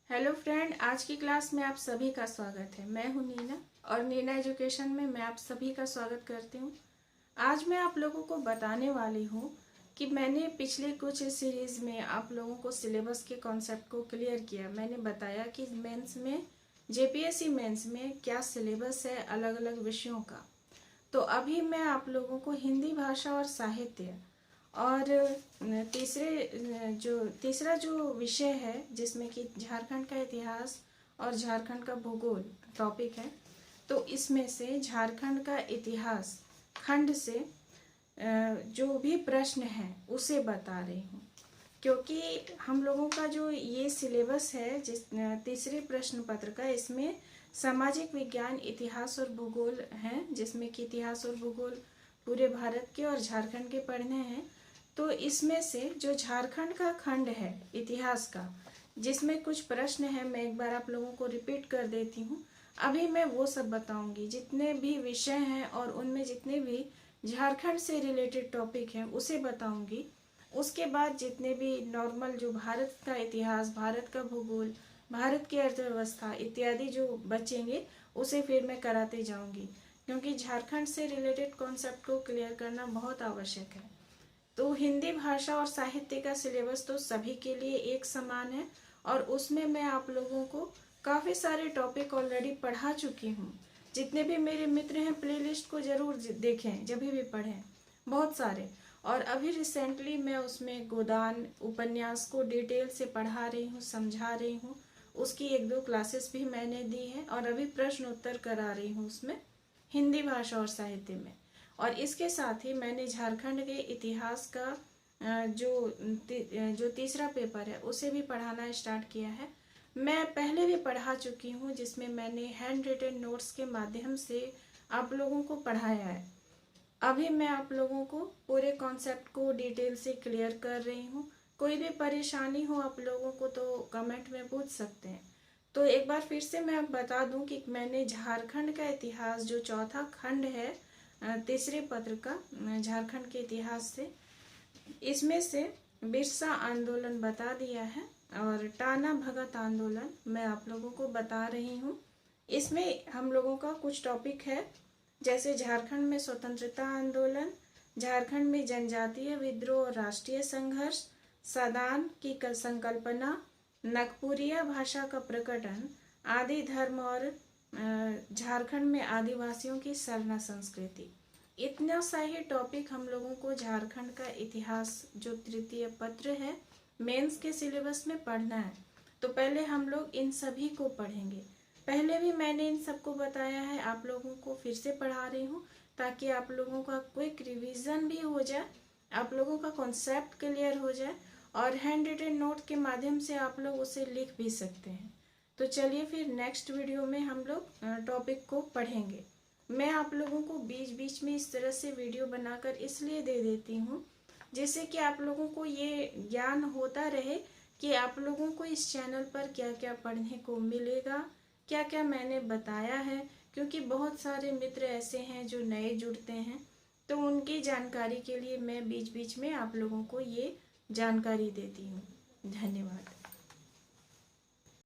Hello friend, आज की class में आप सभी का स्वागत है। मैं हूं नीना और नीना एजुकेशन में मैं आप सभी का स्वागत करती हूं। आज मैं आप लोगों को बताने वाली हूं कि मैंने पिछले कुछ सीरीज़ में आप लोगों को सिलेबस के कॉन्सेप्ट को क्लियर किया। मैंने बताया कि मेंस में जेपीएससी मेंस में क्या सिलेबस है अलग अलग विषयों का। तो अभी मैं आप लोगों को हिंदी भाषा और साहित्य और तीसरा जो विषय है जिसमें कि झारखंड का इतिहास और झारखंड का भूगोल टॉपिक है, तो इसमें से झारखंड का इतिहास खंड से जो भी प्रश्न है उसे बता रही हूँ, क्योंकि हम लोगों का जो ये सिलेबस है जिस तीसरे प्रश्न पत्र का, इसमें सामाजिक विज्ञान, इतिहास और भूगोल है, जिसमें कि इतिहास और भूगोल पूरे भारत के और झारखंड के पढ़ने हैं। तो इसमें से जो झारखंड का खंड है इतिहास का, जिसमें कुछ प्रश्न है, मैं एक बार आप लोगों को रिपीट कर देती हूँ। अभी मैं वो सब बताऊंगी जितने भी विषय हैं और उनमें जितने भी झारखंड से रिलेटेड टॉपिक हैं उसे बताऊंगी। उसके बाद जितने भी नॉर्मल जो भारत का इतिहास, भारत का भूगोल, भारत की अर्थव्यवस्था इत्यादि जो बचेंगे उसे फिर मैं कराते जाऊंगी, क्योंकि झारखंड से रिलेटेड कॉन्सेप्ट को क्लियर करना बहुत आवश्यक है। तो हिंदी भाषा और साहित्य का सिलेबस तो सभी के लिए एक समान है और उसमें मैं आप लोगों को काफ़ी सारे टॉपिक ऑलरेडी पढ़ा चुकी हूँ। जितने भी मेरे मित्र हैं प्लेलिस्ट को ज़रूर देखें, जब भी पढ़ें, बहुत सारे। और अभी रिसेंटली मैं उसमें गोदान उपन्यास को डिटेल से पढ़ा रही हूँ, समझा रही हूँ। उसकी एक दो क्लासेस भी मैंने दी है और अभी प्रश्न उत्तर करा रही हूँ उसमें, हिंदी भाषा और साहित्य में। और इसके साथ ही मैंने झारखंड के इतिहास का जो तीसरा पेपर है उसे भी पढ़ाना स्टार्ट किया है। मैं पहले भी पढ़ा चुकी हूँ, जिसमें मैंने हैंड रिटन नोट्स के माध्यम से आप लोगों को पढ़ाया है। अभी मैं आप लोगों को पूरे कॉन्सेप्ट को डिटेल से क्लियर कर रही हूँ। कोई भी परेशानी हो आप लोगों को तो कमेंट में पूछ सकते हैं। तो एक बार फिर से मैं बता दूं कि मैंने झारखंड का इतिहास जो चौथा खंड है तीसरे पत्र का, झारखंड के इतिहास से, इसमें से बिरसा आंदोलन बता दिया है और टाना भगत आंदोलन मैं आप लोगों को बता रही हूँ। इसमें हम लोगों का कुछ टॉपिक है, जैसे झारखंड में स्वतंत्रता आंदोलन, झारखंड में जनजातीय विद्रोह और राष्ट्रीय संघर्ष, सदान की संकल्पना, नागपुरिया भाषा का प्रकटन, आदि धर्म और झारखंड में आदिवासियों की सरना संस्कृति। इतना सा ही टॉपिक हम लोगों को झारखंड का इतिहास जो तृतीय पत्र है मेंस के सिलेबस में पढ़ना है। तो पहले हम लोग इन सभी को पढ़ेंगे। पहले भी मैंने इन सबको बताया है, आप लोगों को फिर से पढ़ा रही हूँ ताकि आप लोगों का क्विक रिवीजन भी हो जाए, आप लोगों का कॉन्सेप्ट क्लियर हो जाए और हैंड रिटन नोट के माध्यम से आप लोग उसे लिख भी सकते हैं। तो चलिए फिर नेक्स्ट वीडियो में हम लोग टॉपिक को पढ़ेंगे। मैं आप लोगों को बीच बीच में इस तरह से वीडियो बनाकर इसलिए दे देती हूँ जिससे कि आप लोगों को ये ज्ञान होता रहे कि आप लोगों को इस चैनल पर क्या क्या पढ़ने को मिलेगा, क्या क्या मैंने बताया है। क्योंकि बहुत सारे मित्र ऐसे हैं जो नए जुड़ते हैं, तो उनकी जानकारी के लिए मैं बीच बीच में आप लोगों को ये जानकारी देती हूँ। धन्यवाद।